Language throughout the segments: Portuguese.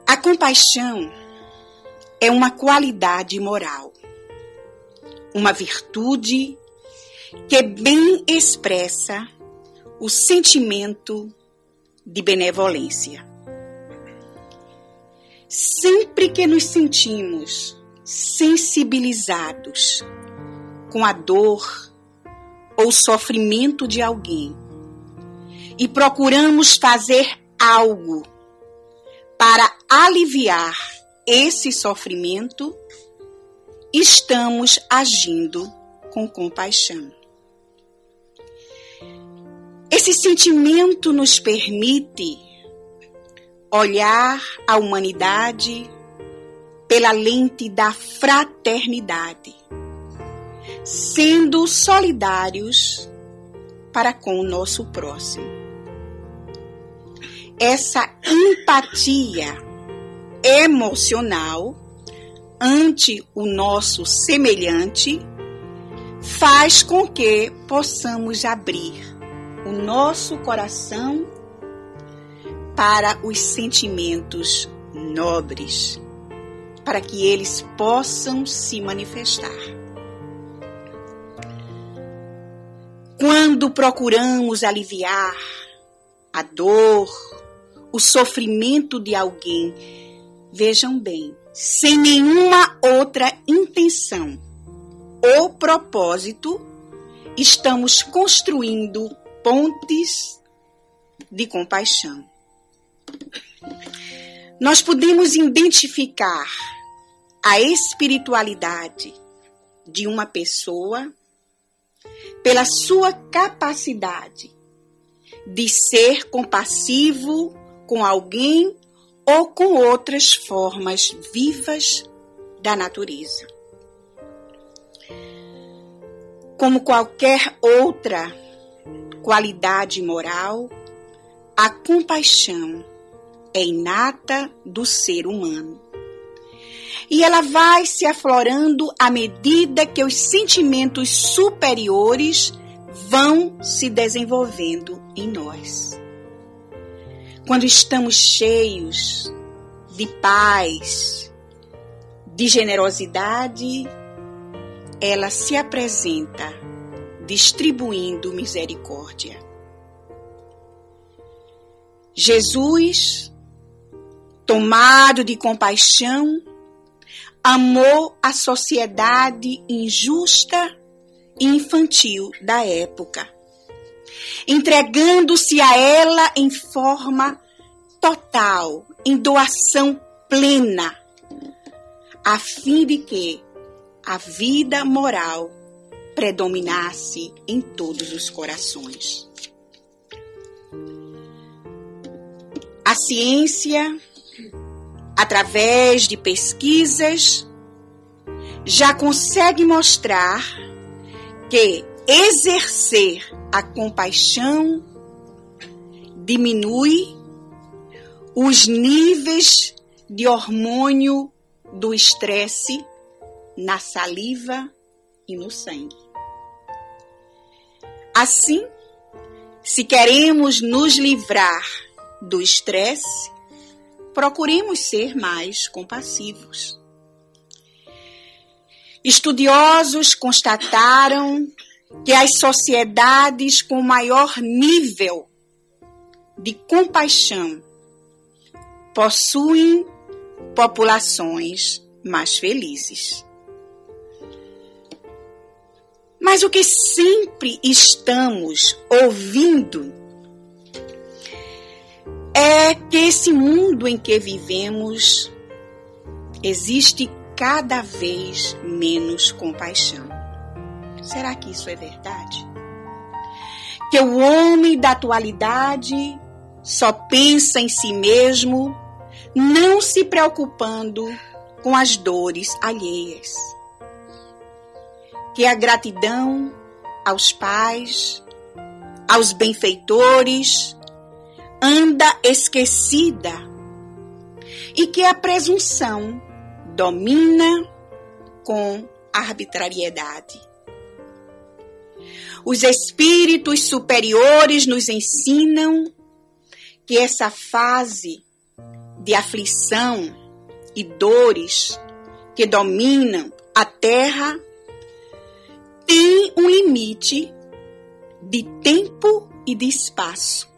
A compaixão é uma qualidade moral, uma virtude que bem expressa o sentimento de benevolência. Sempre que nos sentimos sensibilizados com a dor ou sofrimento de alguém e procuramos fazer algo para aliviar esse sofrimento, estamos agindo com compaixão. Esse sentimento nos permite olhar a humanidade pela lente da fraternidade, sendo solidários para com o nosso próximo. Essa empatia emocional ante o nosso semelhante faz com que possamos abrir o nosso coração para os sentimentos nobres, para que eles possam se manifestar. Quando procuramos aliviar a dor, o sofrimento de alguém, vejam bem, sem nenhuma outra intenção ou propósito, estamos construindo pontes de compaixão. Nós podemos identificar a espiritualidade de uma pessoa pela sua capacidade de ser compassivo com alguém ou com outras formas vivas da natureza. Como qualquer outra qualidade moral, a compaixão é inata do ser humano. E ela vai se aflorando à medida que os sentimentos superiores vão se desenvolvendo em nós. Quando estamos cheios de paz, de generosidade, ela se apresenta distribuindo misericórdia. Jesus, tomado de compaixão, amou a sociedade injusta e infantil da época, entregando-se a ela em forma total, em doação plena, a fim de que a vida moral predominasse em todos os corações. A ciência, através de pesquisas, já consegue mostrar que exercer a compaixão diminui os níveis de hormônio do estresse na saliva e no sangue. Assim, se queremos nos livrar do estresse, procuremos ser mais compassivos. Estudiosos constataram que as sociedades com maior nível de compaixão possuem populações mais felizes. Mas o que sempre estamos ouvindo é que esse mundo em que vivemos existe cada vez menos compaixão. Será que isso é verdade? Que o homem da atualidade só pensa em si mesmo, não se preocupando com as dores alheias. Que a gratidão aos pais, aos benfeitores, anda esquecida e que a presunção domina com arbitrariedade. Os espíritos superiores nos ensinam que essa fase de aflição e dores que dominam a terra tem um limite de tempo e de espaço,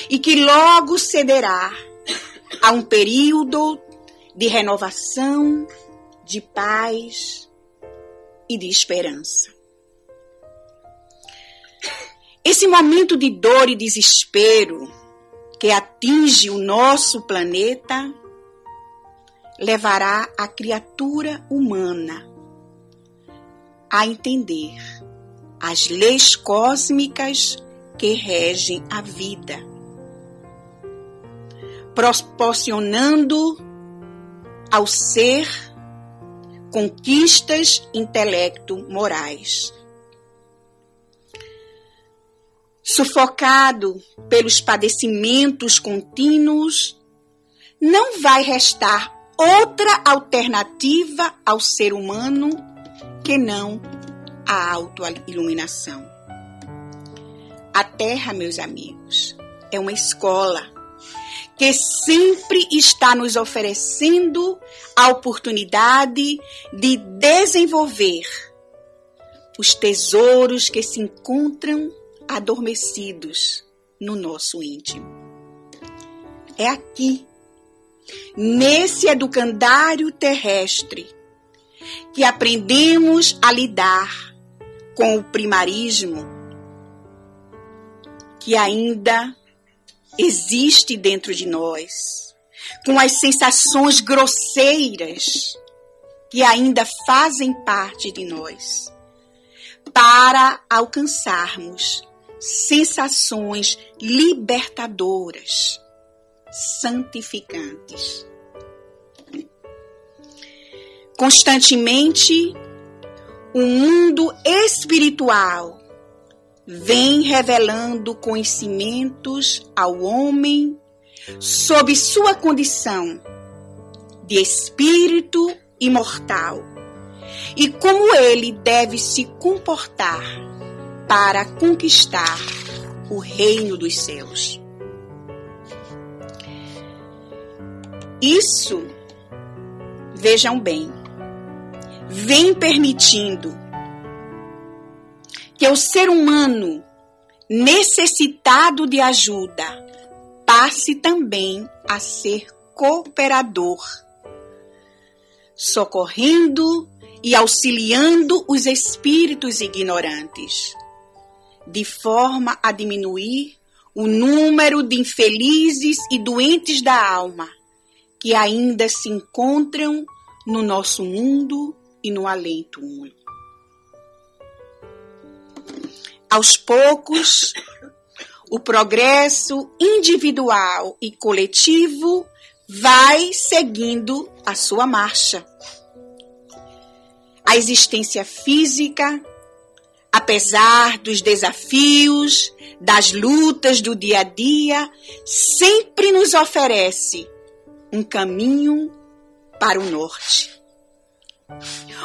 e que logo cederá a um período de renovação, de paz e de esperança. Esse momento de dor e desespero que atinge o nosso planeta levará a criatura humana a entender as leis cósmicas que regem a vida, proporcionando ao ser conquistas intelecto-morais. Sufocado pelos padecimentos contínuos, não vai restar outra alternativa ao ser humano que não a autoiluminação. A Terra, meus amigos, é uma escola que sempre está nos oferecendo a oportunidade de desenvolver os tesouros que se encontram adormecidos no nosso íntimo. É aqui, nesse educandário terrestre, que aprendemos a lidar com o primarismo que ainda existe dentro de nós, com as sensações grosseiras que ainda fazem parte de nós, para alcançarmos sensações libertadoras, santificantes. Constantemente, o mundo espiritual vem revelando conhecimentos ao homem sob sua condição de espírito imortal e como ele deve se comportar para conquistar o reino dos céus. Isso, vejam bem, vem permitindo que o ser humano necessitado de ajuda passe também a ser cooperador, socorrendo e auxiliando os espíritos ignorantes, de forma a diminuir o número de infelizes e doentes da alma que ainda se encontram no nosso mundo e no além-túmulo. Aos poucos, o progresso individual e coletivo vai seguindo a sua marcha. A existência física, apesar dos desafios, das lutas do dia a dia, sempre nos oferece um caminho para o norte.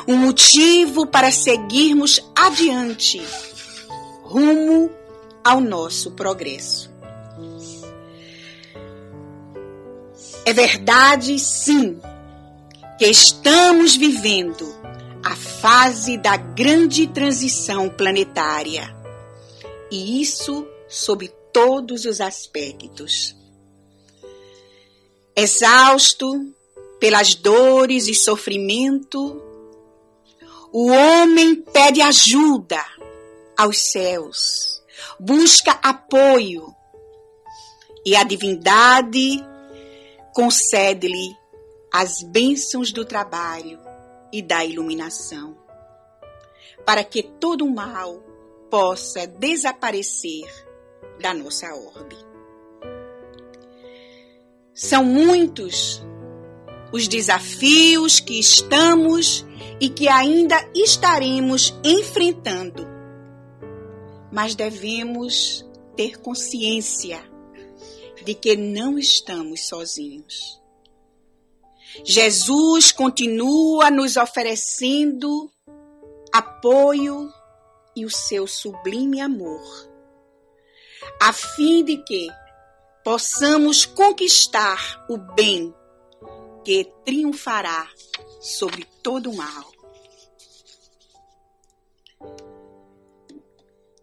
Um motivo para seguirmos adiante, rumo ao nosso progresso. É verdade, sim, que estamos vivendo a fase da grande transição planetária, e isso sob todos os aspectos. Exausto pelas dores e sofrimento, o homem pede ajuda aos céus, busca apoio, e a divindade concede-lhe as bênçãos do trabalho e da iluminação, para que todo o mal possa desaparecer da nossa orbe. São muitos os desafios que estamos e que ainda estaremos enfrentando, mas devemos ter consciência de que não estamos sozinhos. Jesus continua nos oferecendo apoio e o seu sublime amor, a fim de que possamos conquistar o bem que triunfará sobre todo o mal.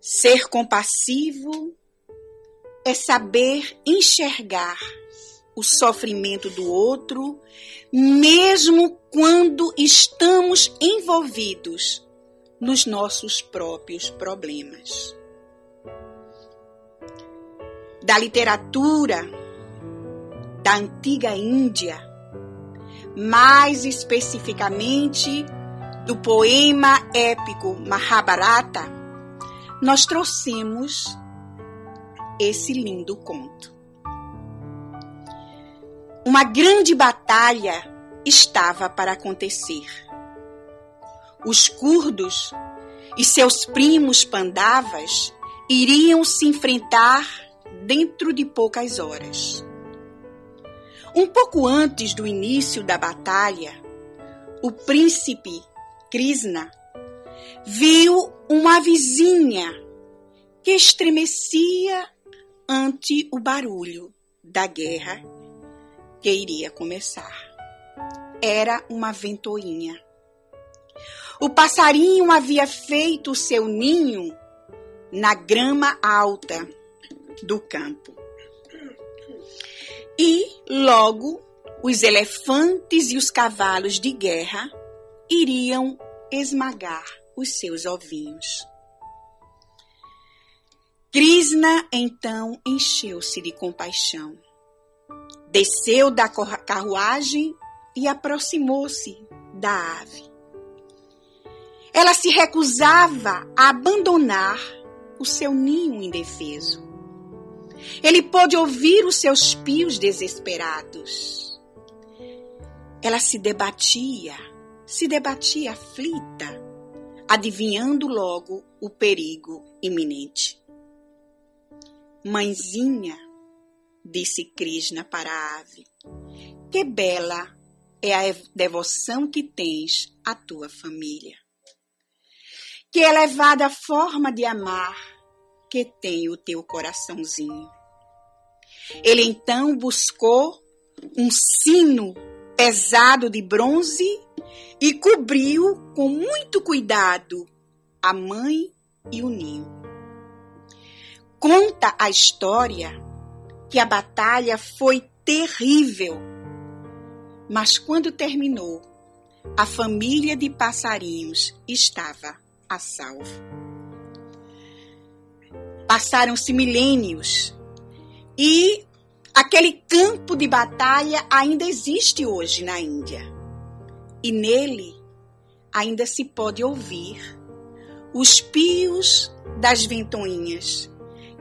Ser compassivo é saber enxergar o sofrimento do outro, mesmo quando estamos envolvidos nos nossos próprios problemas. Da literatura da antiga Índia, mais especificamente do poema épico Mahabharata, nós trouxemos esse lindo conto. Uma grande batalha estava para acontecer. Os curdos e seus primos pandavas iriam se enfrentar dentro de poucas horas. Um pouco antes do início da batalha, o príncipe Krishna viu uma vizinha que estremecia ante o barulho da guerra que iria começar. Era uma ventoinha. O passarinho havia feito seu ninho na grama alta do campo. E, logo, os elefantes e os cavalos de guerra iriam esmagar os seus ovinhos. Krishna, então, encheu-se de compaixão. Desceu da carruagem e aproximou-se da ave. Ela se recusava a abandonar o seu ninho indefeso. Ele pôde ouvir os seus pios desesperados. Ela se debatia aflita, adivinhando logo o perigo iminente. Mãezinha, disse Krishna para a ave, que bela é a devoção que tens à tua família. Que elevada forma de amar que tem o teu coraçãozinho. Ele então buscou um sino pesado de bronze e cobriu com muito cuidado a mãe e o ninho. Conta a história que a batalha foi terrível, mas quando terminou, a família de passarinhos estava a salvo. Passaram-se milênios e aquele campo de batalha ainda existe hoje na Índia. E nele ainda se pode ouvir os pios das ventoinhas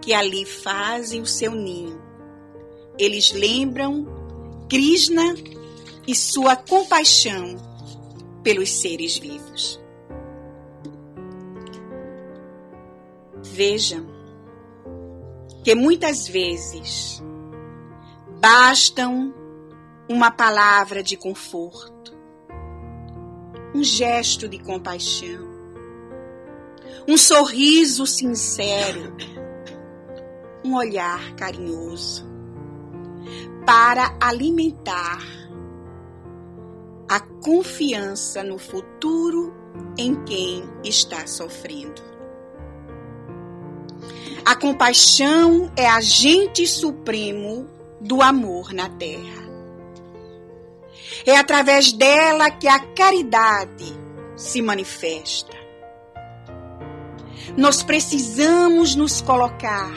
que ali fazem o seu ninho. Eles lembram Krishna e sua compaixão pelos seres vivos. Vejam que muitas vezes bastam uma palavra de conforto, um gesto de compaixão, um sorriso sincero, um olhar carinhoso, para alimentar a confiança no futuro em quem está sofrendo. A compaixão é agente supremo do amor na Terra. É através dela que a caridade se manifesta. Nós precisamos nos colocar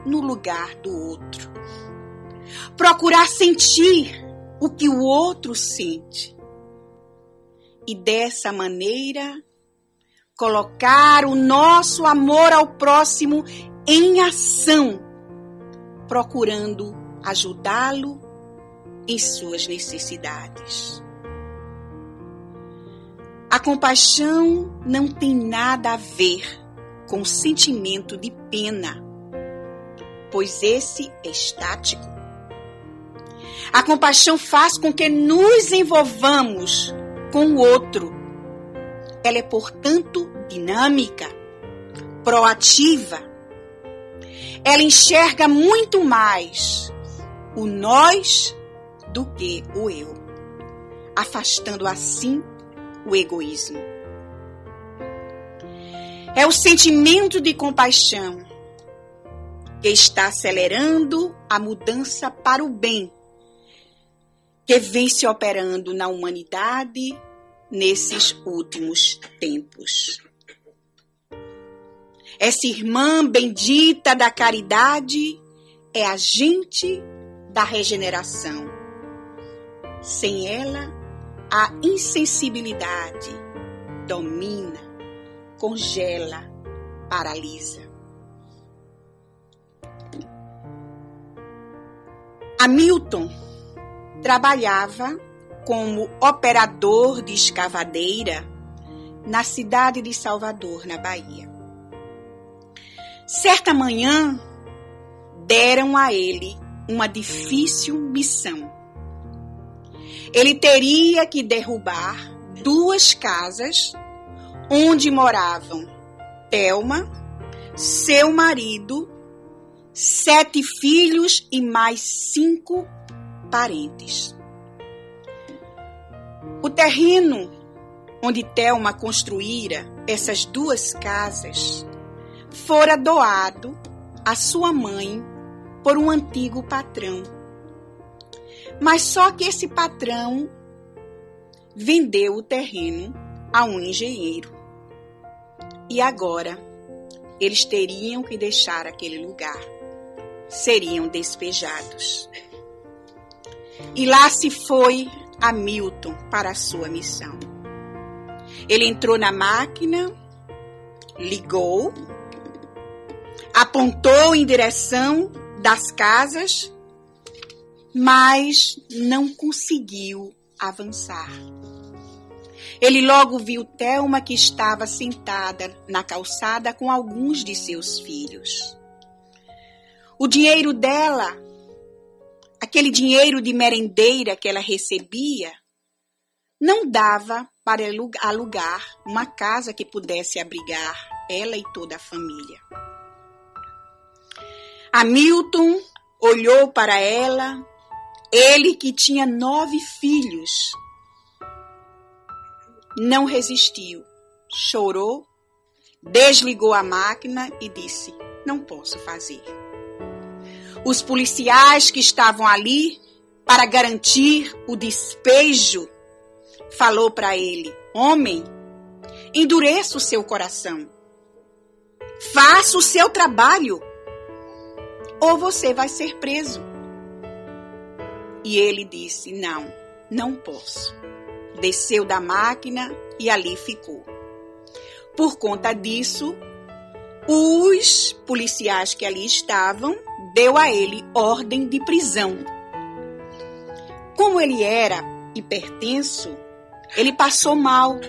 no lugar do outro. Procurar sentir o que o outro sente. E dessa maneira, colocar o nosso amor ao próximo em ação, procurando ajudá-lo em suas necessidades. A compaixão não tem nada a ver com o sentimento de pena, pois esse é estático. A compaixão faz com que nos envolvamos com o outro. Ela é, portanto, dinâmica, proativa. ela enxerga muito mais o nós do que o eu, afastando assim o egoísmo. É o sentimento de compaixão que está acelerando a mudança para o bem, que vem se operando na humanidade nesses últimos tempos. Essa irmã bendita da caridade é agente da regeneração. Sem ela, a insensibilidade domina, congela, paralisa. Hamilton trabalhava como operador de escavadeira na cidade de Salvador, na Bahia. Certa manhã, deram a ele uma difícil missão. Ele teria que derrubar 2 casas onde moravam Thelma, seu marido, 7 filhos e mais 5 parentes. O terreno onde Thelma construíra essas 2 casas fora doado à sua mãe por um antigo patrão. Mas só que esse patrão vendeu o terreno a um engenheiro. E agora eles teriam que deixar aquele lugar. Seriam despejados. E lá se foi Hamilton para a sua missão. Ele entrou na máquina, ligou, apontou em direção das casas, mas não conseguiu avançar. Ele logo viu Thelma, que estava sentada na calçada com alguns de seus filhos. O dinheiro dela, aquele dinheiro de merendeira que ela recebia, não dava para alugar uma casa que pudesse abrigar ela e toda a família. Hamilton olhou para ela, ele que tinha 9 filhos. Não resistiu, chorou, desligou a máquina e disse: não posso fazer. Os policiais que estavam ali para garantir o despejo falou para ele: homem, endureça o seu coração, faça o seu trabalho, ou você vai ser preso. E ele disse: não posso. Desceu da máquina e ali ficou. Por conta disso, os policiais que ali estavam deu a ele ordem de prisão. Como ele era hipertenso, ele passou mal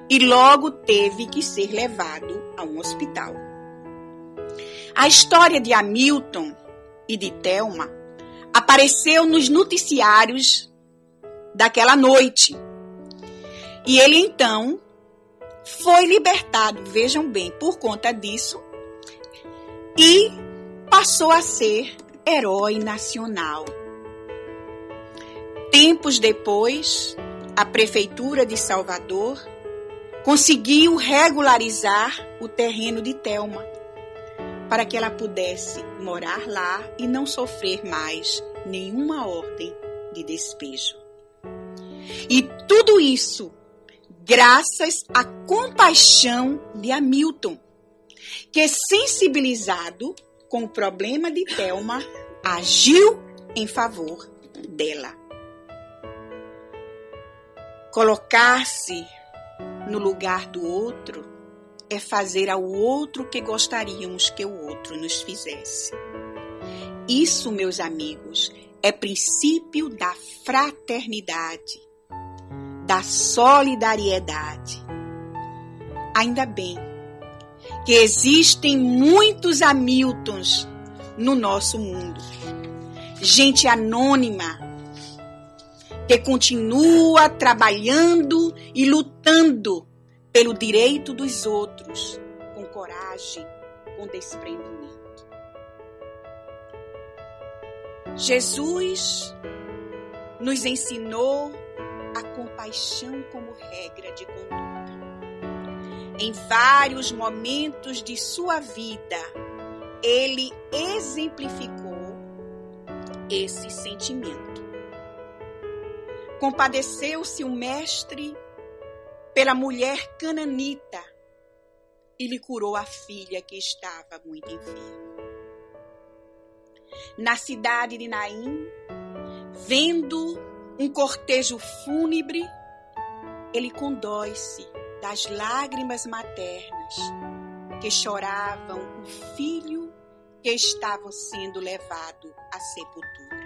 e logo teve que ser levado a um hospital. A história de Hamilton e de Thelma apareceu nos noticiários daquela noite. E ele então foi libertado, vejam bem, por conta disso, e passou a ser herói nacional. Tempos depois, a Prefeitura de Salvador conseguiu regularizar o terreno de Thelma para que ela pudesse morar lá e não sofrer mais nenhuma ordem de despejo. E tudo isso graças à compaixão de Hamilton, que, sensibilizado com o problema de Thelma, agiu em favor dela. Colocar-se no lugar do outro é fazer ao outro o que gostaríamos que o outro nos fizesse. Isso, meus amigos, é princípio da fraternidade, da solidariedade. Ainda bem que existem muitos Hamiltons no nosso mundo. Gente anônima que continua trabalhando e lutando pelo direito dos outros, com coragem, com desprendimento. Jesus nos ensinou a compaixão como regra de conduta. Em vários momentos de sua vida, ele exemplificou esse sentimento. Compadeceu-se o mestre pela mulher cananita e lhe curou a filha que estava muito enferma. Na cidade de Naim, vendo um cortejo fúnebre, ele condói-se das lágrimas maternas que choravam o filho que estava sendo levado à sepultura.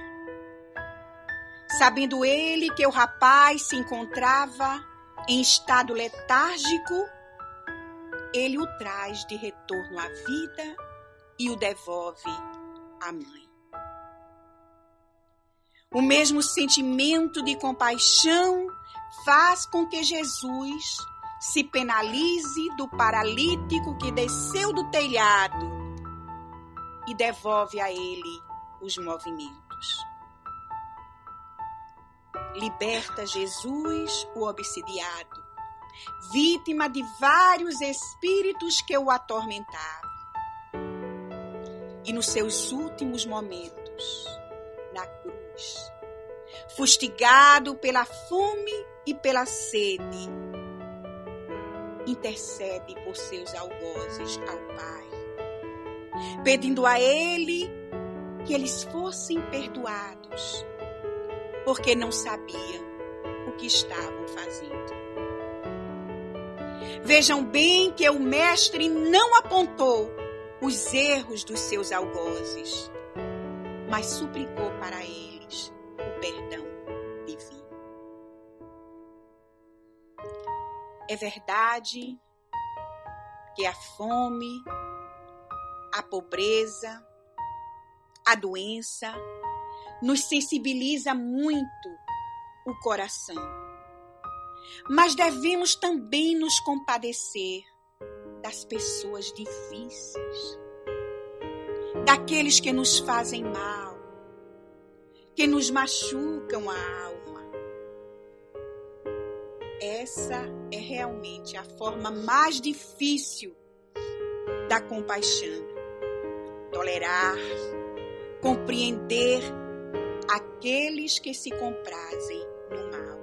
Sabendo ele que o rapaz se encontrava em estado letárgico, ele o traz de retorno à vida e o devolve à mãe. O mesmo sentimento de compaixão faz com que Jesus se penalize do paralítico que desceu do telhado e devolve a ele os movimentos. Liberta Jesus o obsidiado, vítima de vários espíritos que o atormentavam. E nos seus últimos momentos, na cruz, fustigado pela fome e pela sede, intercede por seus algozes ao Pai, pedindo a Ele que eles fossem perdoados, porque não sabiam o que estavam fazendo. Vejam bem que o mestre não apontou os erros dos seus algozes, mas suplicou para eles o perdão divino. É verdade que a fome, a pobreza, a doença nos sensibiliza muito o coração. Mas devemos também nos compadecer das pessoas difíceis, daqueles que nos fazem mal, que nos machucam a alma. Essa é realmente a forma mais difícil da compaixão. Tolerar, compreender aqueles que se comprazem no mal.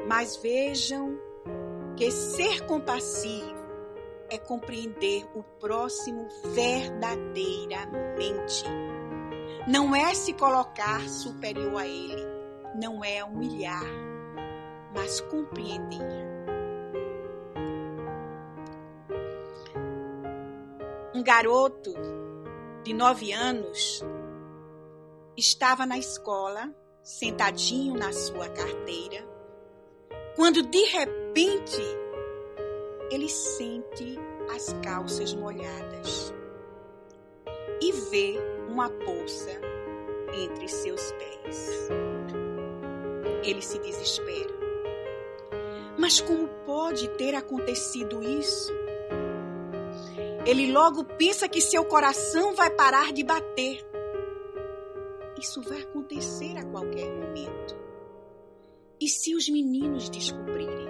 Mas vejam que ser compassivo é compreender o próximo verdadeiramente. Não é se colocar superior a ele, não é humilhar, mas compreender. Um garoto de 9 anos estava na escola, sentadinho na sua carteira, quando de repente ele sente as calças molhadas e vê uma poça entre seus pés. Ele se desespera. Mas como pode ter acontecido isso? Ele logo pensa que seu coração vai parar de bater. Isso vai acontecer a qualquer momento. E se os meninos descobrirem?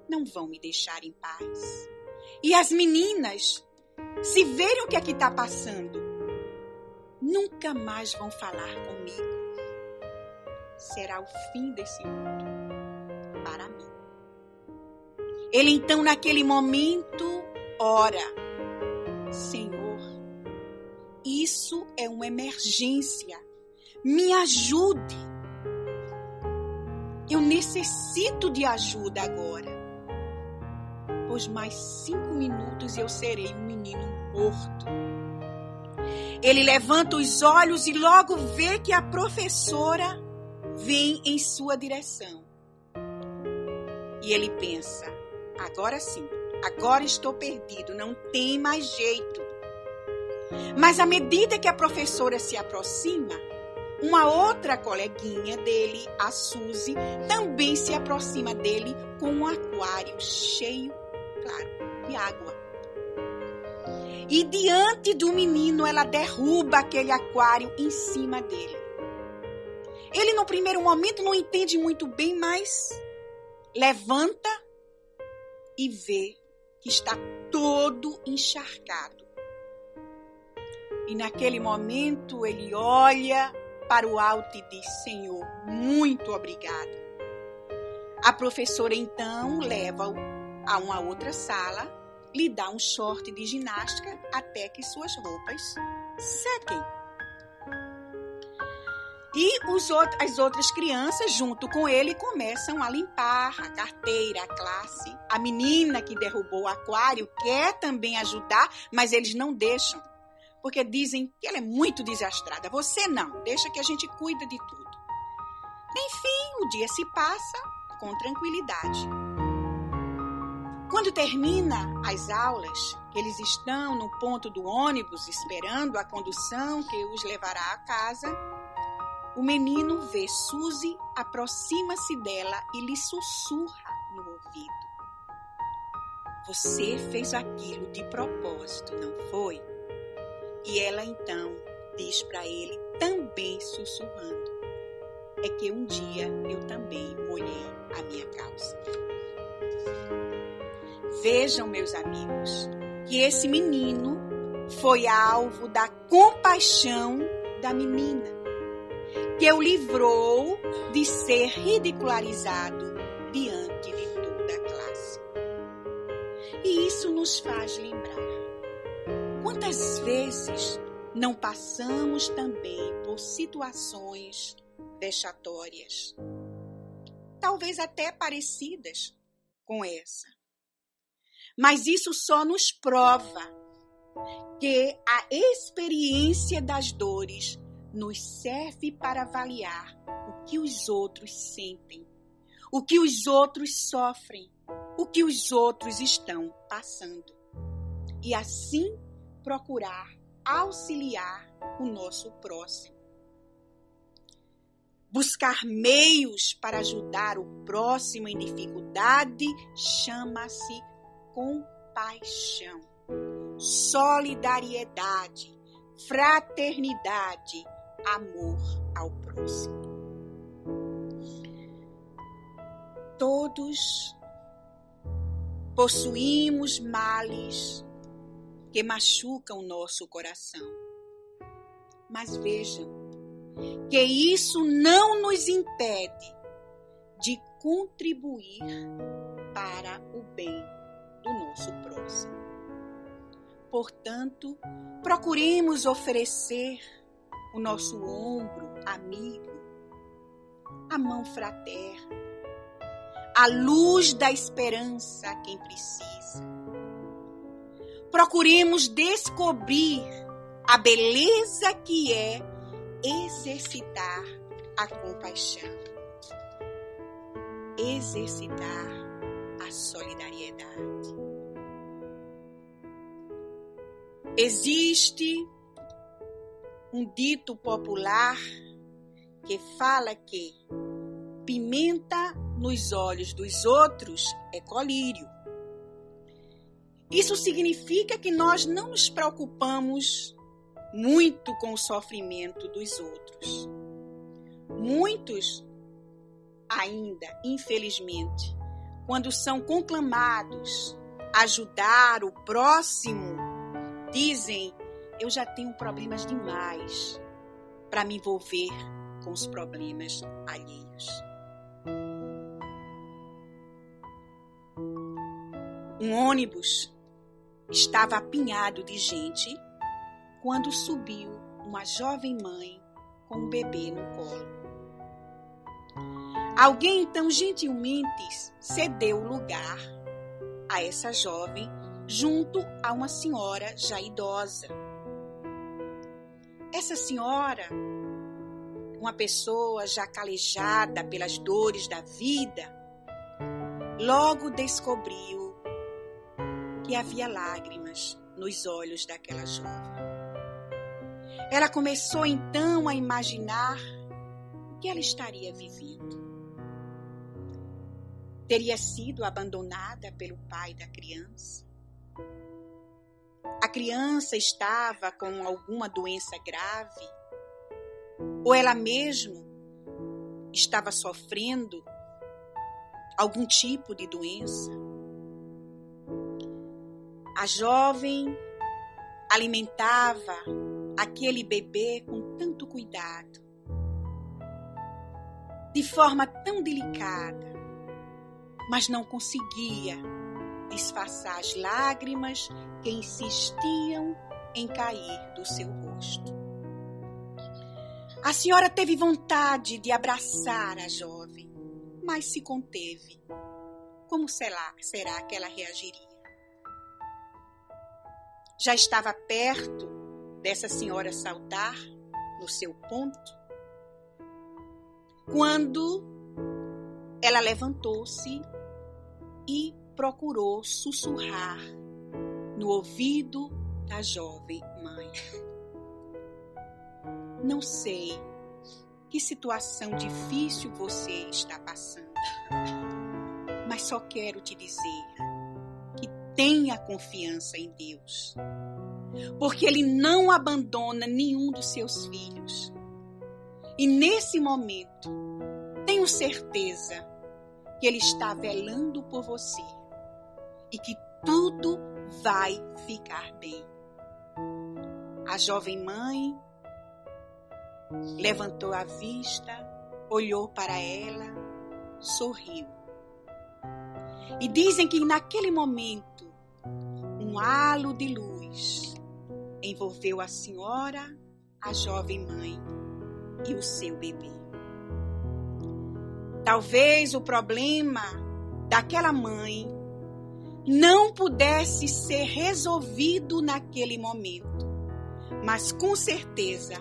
Não vão me deixar em paz. E as meninas, se verem o que aqui está passando, nunca mais vão falar comigo. Será o fim desse mundo para mim. Ele então, naquele momento, ora: Senhor, isso é uma emergência. Me ajude. Eu necessito de ajuda agora. Pois mais 5 minutos eu serei um menino morto. Ele levanta os olhos e logo vê que a professora vem em sua direção. E ele pensa: agora sim, agora estou perdido, não tem mais jeito. Mas à medida que a professora se aproxima, uma outra coleguinha dele, a Suzy, também se aproxima dele com um aquário cheio, claro, de água. E diante do menino, ela derruba aquele aquário em cima dele. Ele, no primeiro momento, não entende muito bem, mas levanta e vê que está todo encharcado. E naquele momento, ele olha para o alto e diz: Senhor, muito obrigado. A professora, então, leva-o a uma outra sala, lhe dá um short de ginástica até que suas roupas sequem. E as outras crianças, junto com ele, começam a limpar a carteira, a classe. A menina que derrubou o aquário quer também ajudar, mas eles não deixam, porque dizem que ela é muito desastrada. Você não, deixa que a gente cuida de tudo. Enfim, o dia se passa com tranquilidade. Quando termina as aulas, eles estão no ponto do ônibus esperando a condução que os levará a casa. O menino vê Suzy, aproxima-se dela e lhe sussurra no ouvido: Você fez aquilo de propósito, não foi? E ela então diz para ele, também sussurrando: É que um dia eu também molhei a minha calça. Vejam, meus amigos, que esse menino foi alvo da compaixão da menina, que o livrou de ser ridicularizado diante de toda a classe. E isso nos faz lembrar quantas vezes não passamos também por situações vexatórias, talvez até parecidas com essa. Mas isso só nos prova que a experiência das dores nos serve para avaliar o que os outros sentem, o que os outros sofrem, o que os outros estão passando. E assim procurar auxiliar o nosso próximo. Buscar meios para ajudar o próximo em dificuldade chama-se compaixão, solidariedade, fraternidade, amor ao próximo. Todos possuímos males que machucam o nosso coração. Mas vejam que isso não nos impede de contribuir para o bem do nosso próximo. Portanto, procuremos oferecer o nosso ombro amigo, a mão fraterna, a luz da esperança a quem precisa. Procuremos descobrir a beleza que é exercitar a compaixão, exercitar a solidariedade. Existe um dito popular que fala que pimenta nos olhos dos outros é colírio. Isso significa que nós não nos preocupamos muito com o sofrimento dos outros. Muitos ainda, infelizmente, quando são conclamados a ajudar o próximo, dizem: eu já tenho problemas demais para me envolver com os problemas alheios. Um ônibus estava apinhado de gente quando subiu uma jovem mãe com um bebê no colo. Alguém então gentilmente cedeu o lugar a essa jovem junto a uma senhora já idosa. Essa senhora, uma pessoa já calejada pelas dores da vida, logo descobriu que havia lágrimas nos olhos daquela jovem. Ela começou então a imaginar o que ela estaria vivendo. Teria sido abandonada pelo pai da criança? a criança estava com alguma doença grave, ou ela mesma estava sofrendo algum tipo de doença. A jovem alimentava aquele bebê com tanto cuidado, de forma tão delicada, mas não conseguia disfarçar as lágrimas que insistiam em cair do seu rosto. A senhora teve vontade de abraçar a jovem, mas se conteve. Como será que ela reagiria? Já estava perto dessa senhora saltar no seu ponto, quando ela levantou-se e procurou sussurrar no ouvido da jovem mãe. Não sei que situação difícil você está passando, mas só quero te dizer que tenha confiança em Deus, porque Ele não abandona nenhum dos seus filhos. E nesse momento, tenho certeza que Ele está velando por você e que tudo vai ficar bem. A jovem mãe levantou a vista, olhou para ela, sorriu. E dizem que naquele momento, um halo de luz envolveu a senhora, a jovem mãe e o seu bebê. Talvez o problema daquela mãe não pudesse ser resolvido naquele momento, mas com certeza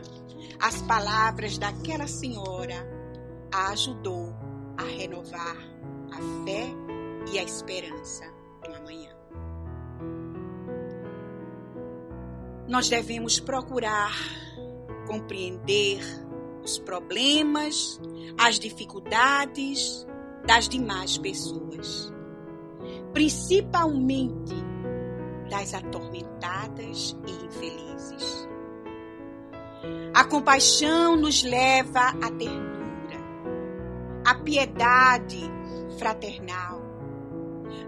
as palavras daquela senhora a ajudou a renovar a fé e a esperança no amanhã. Nós devemos procurar compreender os problemas, as dificuldades das demais pessoas, principalmente das atormentadas e infelizes. A compaixão nos leva à ternura, à piedade fraternal,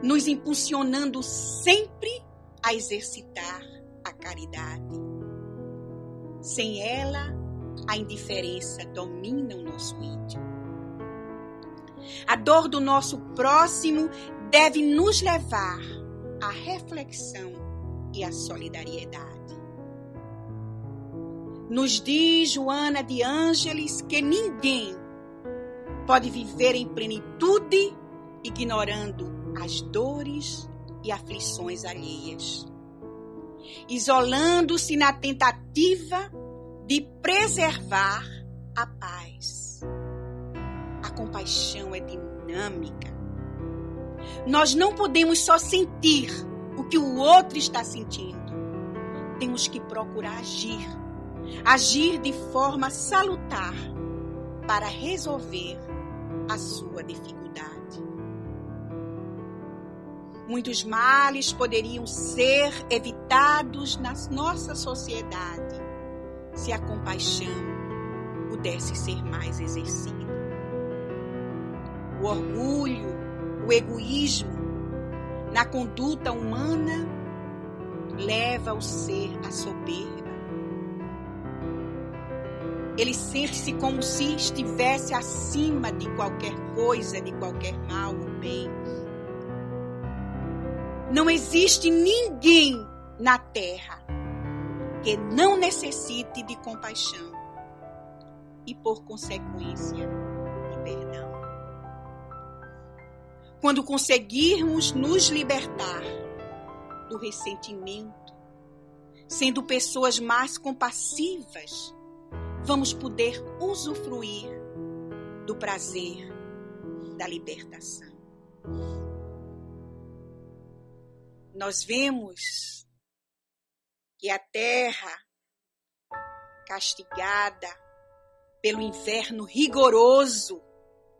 nos impulsionando sempre a exercitar a caridade. Sem ela, a indiferença domina o nosso íntimo. A dor do nosso próximo deve nos levar à reflexão e à solidariedade. Nos diz Joana de Ângeles que ninguém pode viver em plenitude ignorando as dores e aflições alheias, isolando-se na tentativa de preservar a paz. A compaixão é dinâmica. Nós não podemos só sentir o que o outro está sentindo. Temos que procurar agir de forma salutar para resolver a sua dificuldade. Muitos males poderiam ser evitados na nossa sociedade se a compaixão pudesse ser mais exercida. O orgulho, o egoísmo na conduta humana leva o ser à soberba. Ele sente-se como se estivesse acima de qualquer coisa, de qualquer mal ou bem. Não existe ninguém na terra que não necessite de compaixão e, por consequência, de perdão. Quando conseguirmos nos libertar do ressentimento, sendo pessoas mais compassivas, vamos poder usufruir do prazer da libertação. Nós vemos que a terra, castigada pelo inverno rigoroso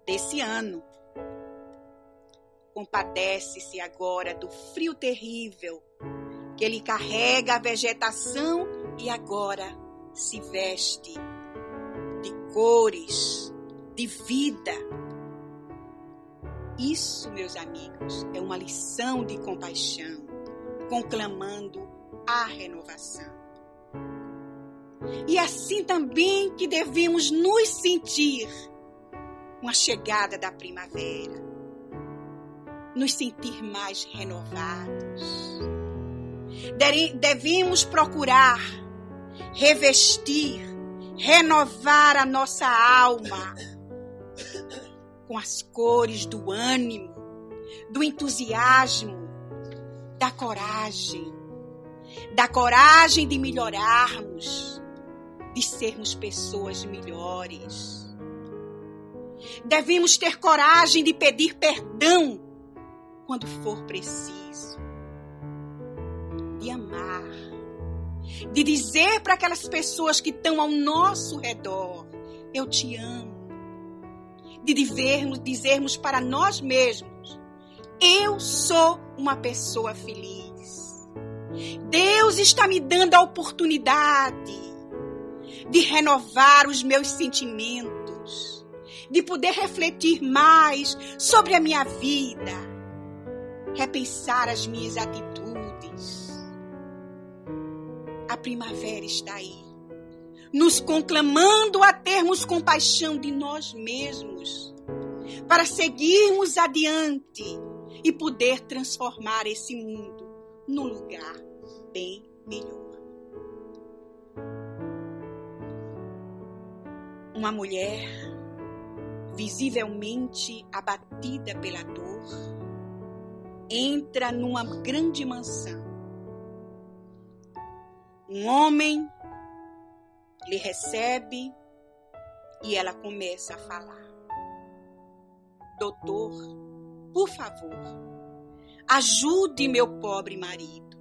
desse ano, compadece-se agora do frio terrível que ele carrega a vegetação e agora se veste de cores, de vida. Isso, meus amigos, é uma lição de compaixão, conclamando a renovação. E assim também que devemos nos sentir com a chegada da primavera, nos sentir mais renovados. Devemos procurar revestir, renovar a nossa alma com as cores do ânimo, do entusiasmo, da coragem de melhorarmos, de sermos pessoas melhores. Devemos ter coragem de pedir perdão quando for preciso, de amar, de dizer para aquelas pessoas que estão ao nosso redor, eu te amo, de dizermos para nós mesmos, eu sou uma pessoa feliz. Deus está me dando a oportunidade de renovar os meus sentimentos, de poder refletir mais sobre a minha vida, repensar as minhas atitudes. A primavera está aí, nos conclamando a termos compaixão de nós mesmos, para seguirmos adiante e poder transformar esse mundo num lugar bem melhor. Uma mulher visivelmente abatida pela dor entra numa grande mansão. Um homem lhe recebe e ela começa a falar. Doutor, por favor, ajude meu pobre marido.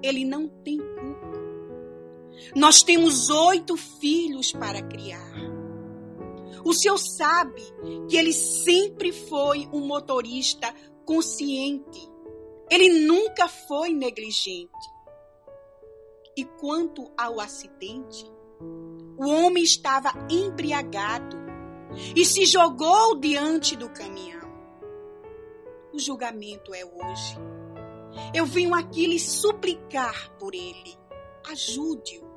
Ele não tem culpa. Nós temos 8 filhos para criar. O senhor sabe que ele sempre foi um motorista consciente. Ele nunca foi negligente. E quanto ao acidente, o homem estava embriagado e se jogou diante do caminhão. O julgamento é hoje. Eu venho aqui lhe suplicar por ele. Ajude-o.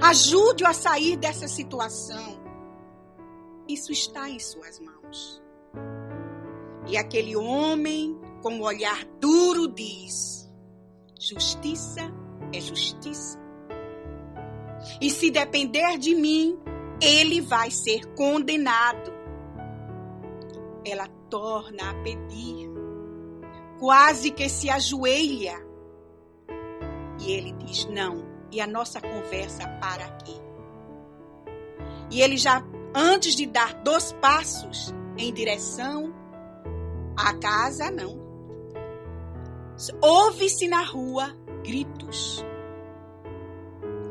Ajude-o a sair dessa situação. Isso está em suas mãos. E aquele homem, com um olhar duro, diz: justiça é justiça. E se depender de mim, ele vai ser condenado. Ela torna a pedir, quase que se ajoelha. E ele diz: não. E a nossa conversa para aqui. E ele já, antes de dar 2 passos em direção à casa, não. Ouve-se na rua gritos.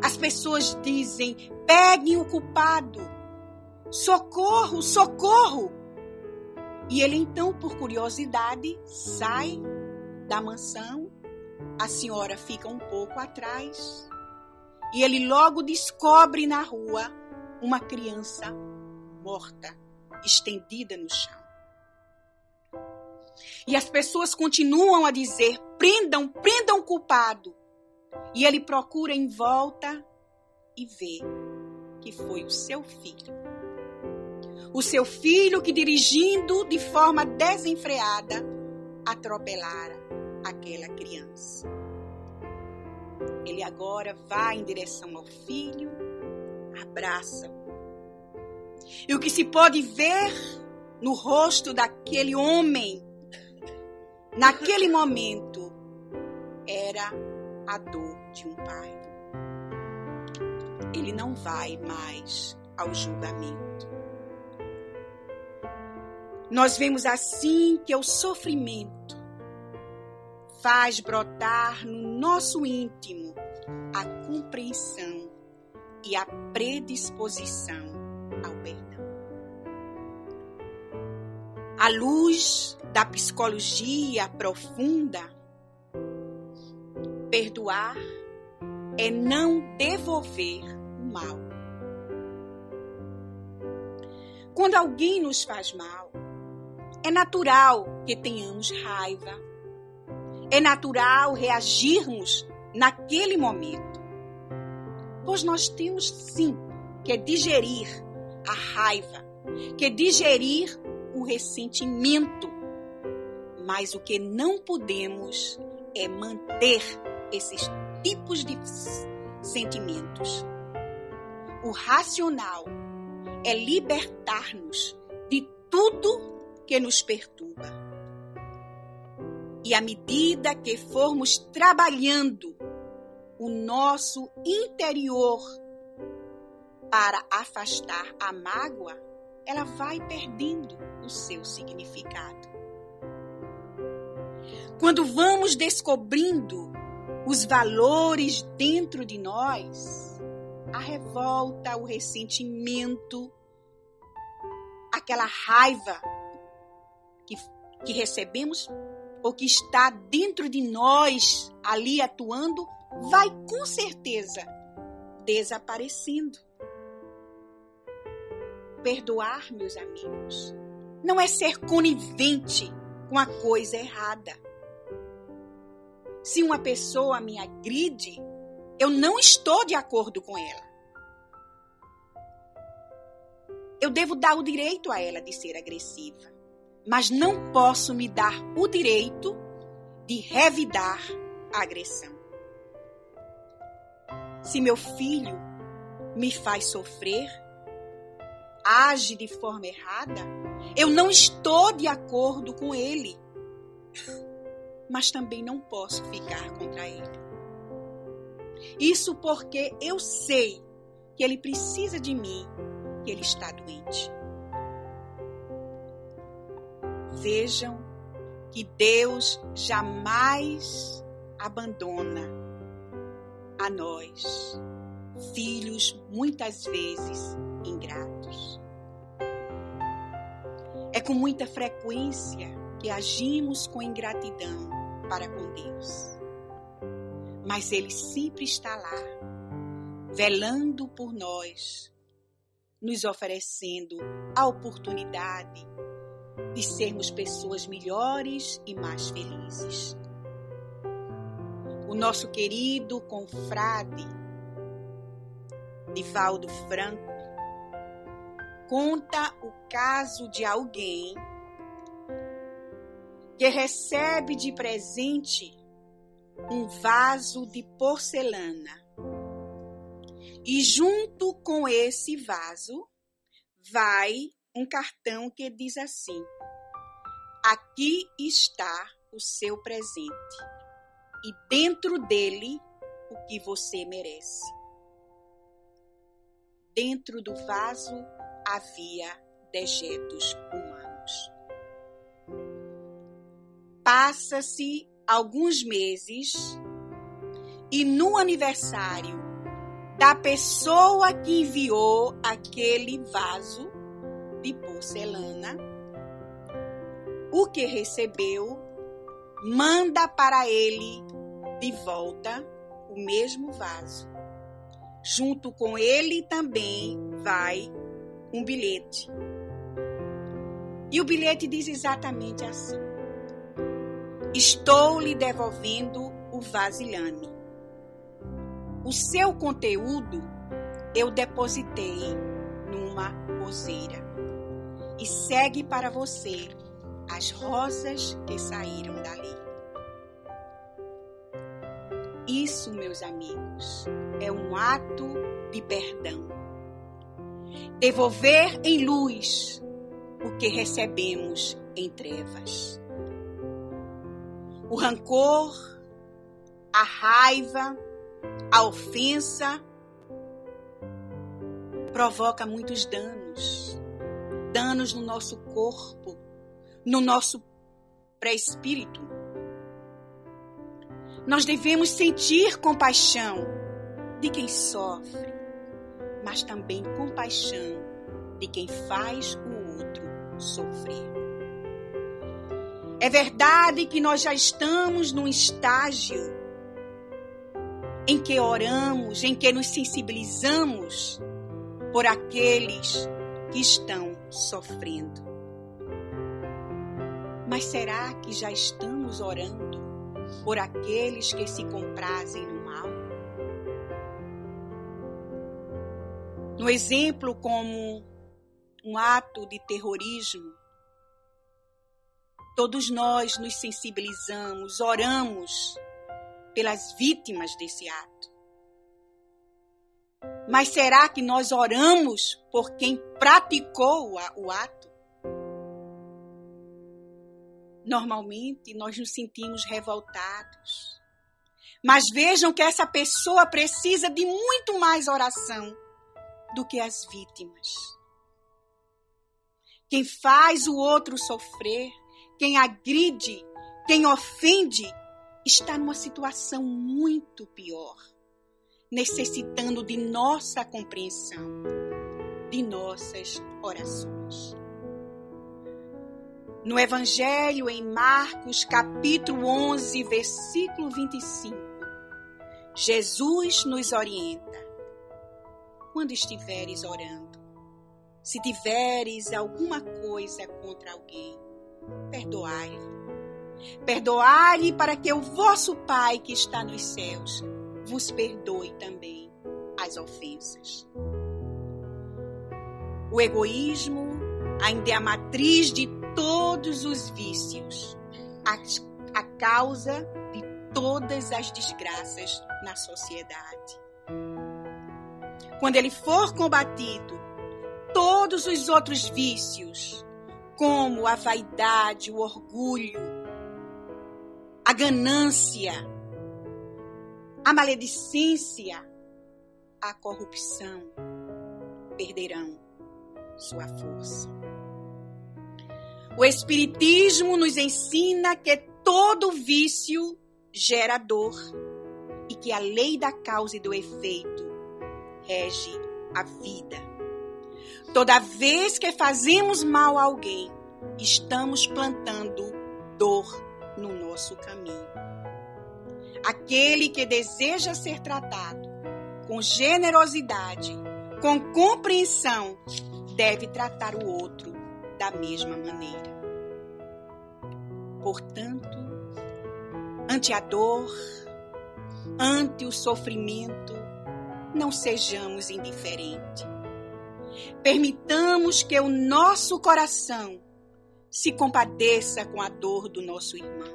As pessoas dizem: peguem o culpado. Socorro, socorro. E ele então, por curiosidade, sai da mansão. A senhora fica um pouco atrás. E ele logo descobre na rua uma criança morta, estendida no chão. E as pessoas continuam a dizer: prendam, prendam o culpado. E ele procura em volta e vê que foi o seu filho. O seu filho que, dirigindo de forma desenfreada, atropelara aquela criança. Ele agora vai em direção ao filho, abraça-o. E o que se pode ver no rosto daquele homem, naquele momento, era a dor de um pai. Ele não vai mais ao julgamento. Nós vemos assim que o sofrimento faz brotar no nosso íntimo a compreensão e a predisposição ao perdão. À luz da psicologia profunda, Perdoar é não devolver o mal. Quando alguém nos faz mal, é natural que tenhamos raiva. É natural reagirmos naquele momento. Pois nós temos sim que digerir a raiva, que digerir o ressentimento. Mas o que não podemos é manter esses tipos de sentimentos. O racional é libertar-nos de tudo que nos perturba. E à medida que formos trabalhando o nosso interior para afastar a mágoa, ela vai perdendo o seu significado. Quando vamos descobrindo os valores dentro de nós, a revolta, o ressentimento, aquela raiva que recebemos ou que está dentro de nós ali atuando, vai com certeza desaparecendo. Perdoar, meus amigos, não é ser conivente com a coisa errada. Se uma pessoa me agride, eu não estou de acordo com ela. Eu devo dar o direito a ela de ser agressiva, mas não posso me dar o direito de revidar a agressão. Se meu filho me faz sofrer, age de forma errada, eu não estou de acordo com ele, mas também não posso ficar contra ele. Isso porque eu sei que ele precisa de mim, que ele está doente. Vejam que Deus jamais abandona a nós, filhos muitas vezes ingratos. É com muita frequência que agimos com ingratidão para com Deus. Mas Ele sempre está lá, velando por nós, nos oferecendo a oportunidade de sermos pessoas melhores e mais felizes. O nosso querido confrade Divaldo Franco conta o caso de alguém que recebe de presente um vaso de porcelana e junto com esse vaso vai um cartão que diz assim: aqui está o seu presente e dentro dele o que você merece. Dentro do vaso havia dejetos humanos. Passa-se alguns meses e no aniversário da pessoa que enviou aquele vaso de porcelana, o que recebeu manda para ele de volta o mesmo vaso. Junto com ele também vai um bilhete. E o bilhete diz exatamente assim: estou lhe devolvendo o vasilhame. O seu conteúdo eu depositei numa roseira. E segue para você as rosas que saíram dali. Isso, meus amigos, é um ato de perdão. Devolver em luz o que recebemos em trevas. O rancor, a raiva, a ofensa provoca muitos danos. Danos no nosso corpo, no nosso pré-espírito. Nós devemos sentir compaixão de quem sofre, mas também compaixão de quem faz o outro sofrer. É verdade que nós já estamos num estágio em que oramos, em que nos sensibilizamos por aqueles que estão sofrendo. Mas será que já estamos orando por aqueles que se comprazem no mal? No exemplo como um ato de terrorismo, todos nós nos sensibilizamos, oramos pelas vítimas desse ato. Mas será que nós oramos por quem praticou o ato? Normalmente nós nos sentimos revoltados. Mas vejam que essa pessoa precisa de muito mais oração do que as vítimas. Quem faz o outro sofrer, quem agride, quem ofende, está numa situação muito pior, necessitando de nossa compreensão, de nossas orações. No Evangelho, em Marcos, capítulo 11, versículo 25, Jesus nos orienta: quando estiveres orando, se tiveres alguma coisa contra alguém, perdoai-lhe. Perdoai-lhe para que o vosso Pai que está nos céus vos perdoe também as ofensas. O egoísmo ainda é a matriz de todos os vícios, a causa de todas as desgraças na sociedade. Quando ele for combatido, todos os outros vícios, como a vaidade, o orgulho, a ganância, a maledicência, a corrupção, perderão sua força. O Espiritismo nos ensina que todo vício gera dor e que a lei da causa e do efeito rege a vida. Toda vez que fazemos mal a alguém, estamos plantando dor no nosso caminho. Aquele que deseja ser tratado com generosidade, com compreensão, deve tratar o outro da mesma maneira. Portanto, ante a dor, ante o sofrimento, não sejamos indiferentes. Permitamos que o nosso coração se compadeça com a dor do nosso irmão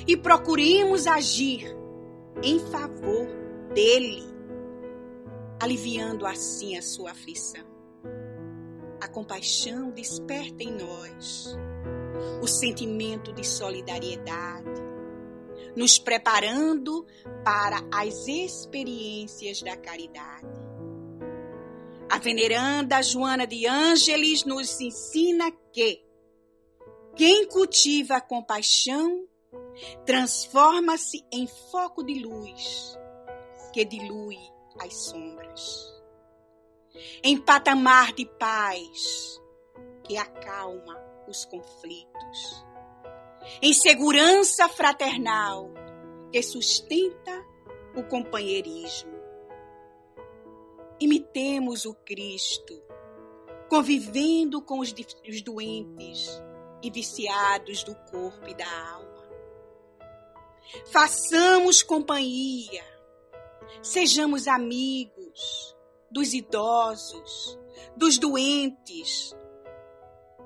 e procuremos agir em favor dele, aliviando assim a sua aflição. A compaixão desperta em nós o sentimento de solidariedade, nos preparando para as experiências da caridade. A veneranda Joana de Ângeles nos ensina que quem cultiva a compaixão transforma-se em foco de luz que dilui as sombras, em patamar de paz que acalma os conflitos, em segurança fraternal que sustenta o companheirismo. Imitemos o Cristo, convivendo com os doentes e viciados do corpo e da alma. Façamos companhia, sejamos amigos dos idosos, dos doentes,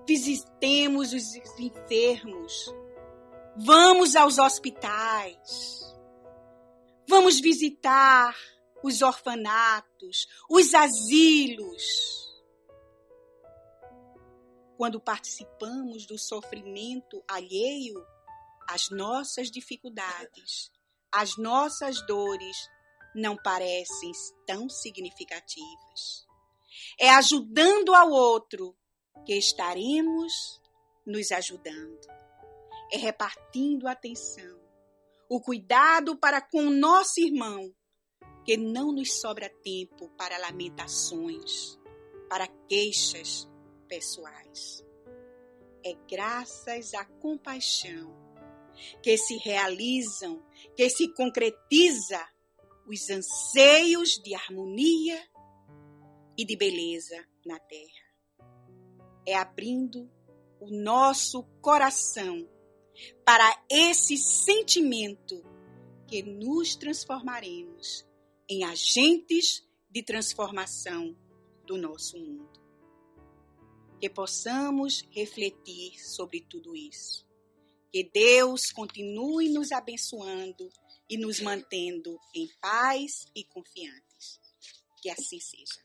visitemos os enfermos, vamos aos hospitais, vamos visitar os orfanatos, os asilos. Quando participamos do sofrimento alheio, as nossas dificuldades, as nossas dores não parecem tão significativas. É ajudando ao outro que estaremos nos ajudando. É repartindo a atenção, o cuidado para com o nosso irmão, que não nos sobra tempo para lamentações, para queixas pessoais. É graças à compaixão que se realizam, que se concretiza os anseios de harmonia e de beleza na terra. É abrindo o nosso coração para esse sentimento que nos transformaremos em agentes de transformação do nosso mundo. Que possamos refletir sobre tudo isso. Que Deus continue nos abençoando e nos mantendo em paz e confiantes. Que assim seja.